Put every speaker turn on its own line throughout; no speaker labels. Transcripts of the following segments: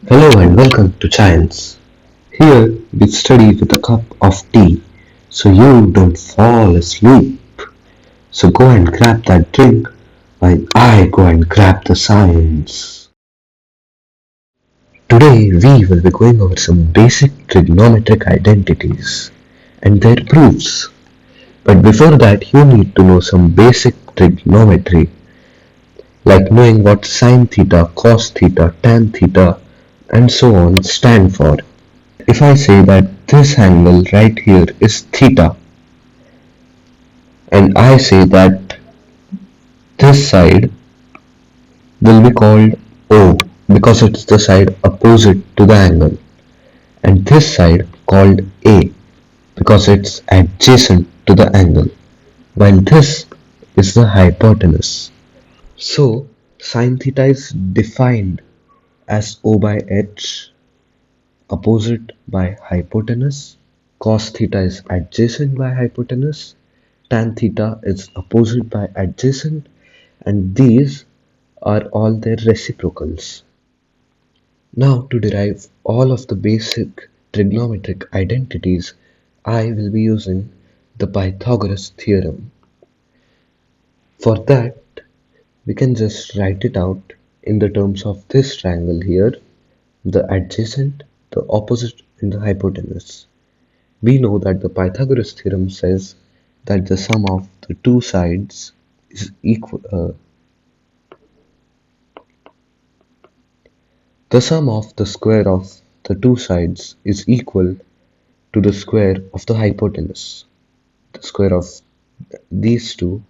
Hello and welcome to Science. Here we study with a cup of tea so you don't fall asleep. So go and grab that drink while I go and grab the science. Today we will be going over some basic trigonometric identities and their proofs. But before that you need to know some basic trigonometry like knowing what sin theta, cos theta, tan theta and so on stand for. If I say that this angle right here is theta and I say that this side will be called O because it's the side opposite to the angle, and this side called A because it's adjacent to the angle, while this is the hypotenuse. So sin theta is defined as O by h opposite by hypotenuse, cos theta is adjacent by hypotenuse, tan theta is opposite by adjacent, and these are all their reciprocals. Now to derive all of the basic trigonometric identities, I will be using the Pythagoras theorem. For that, we can just write it out in the terms of this triangle here, the adjacent, the opposite, and the hypotenuse. We know that the Pythagoras theorem says that the sum of the two sides is equal. The sum of the square of the two sides is equal to the square of the hypotenuse. The square of these two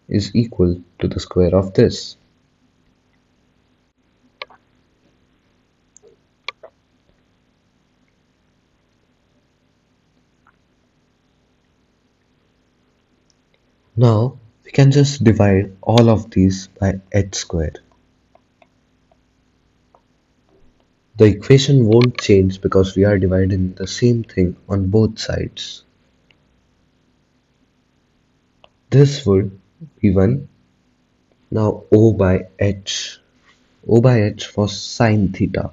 is equal to the square of this. Now we can just divide all of these by h square. The equation won't change because we are dividing the same thing on both sides. This would be 1. Now O by h. O by h was sin theta.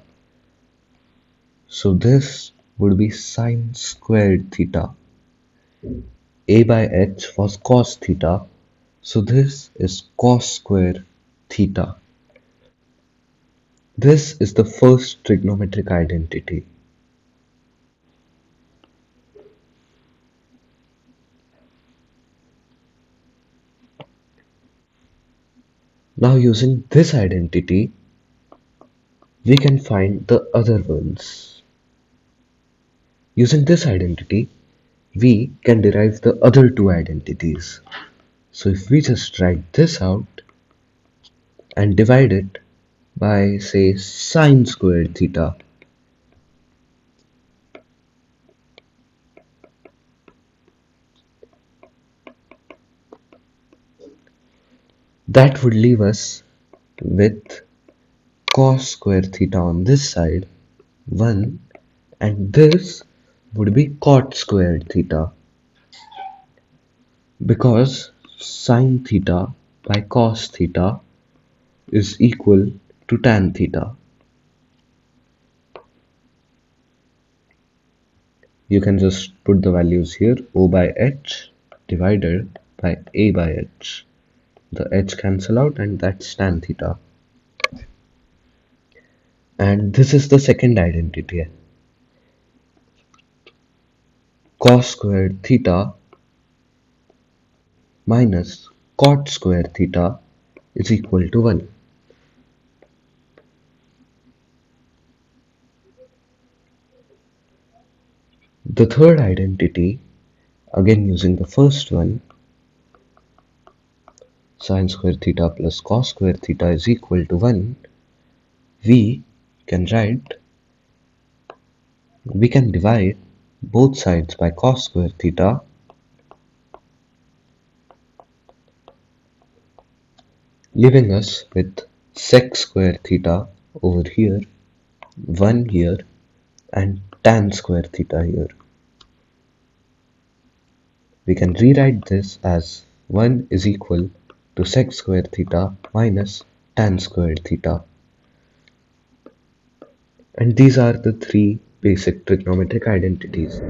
So this would be sin squared theta. A by h was cos theta. So this is cos square theta. This is the first trigonometric identity. Now using this identity, we can find the other ones. Using this identity, we can derive the other two identities. So if we just write this out and divide it by say sin squared theta, that would leave us with cos square theta on this side 1, and this would be cot squared theta because sin theta by cos theta is equal to tan theta. You can just put the values here, O by h divided by A by h. The h cancel out and that's tan theta. And this is the second identity. Cos squared theta minus cot square theta is equal to 1. The third identity, again using the first one, sin square theta plus cos square theta is equal to 1, we can divide both sides by cos square theta, leaving us with sec square theta over here, 1 here, and tan square theta here. We can rewrite this as 1 is equal to sec square theta minus tan square theta. And these are the three basic trigonometric identities.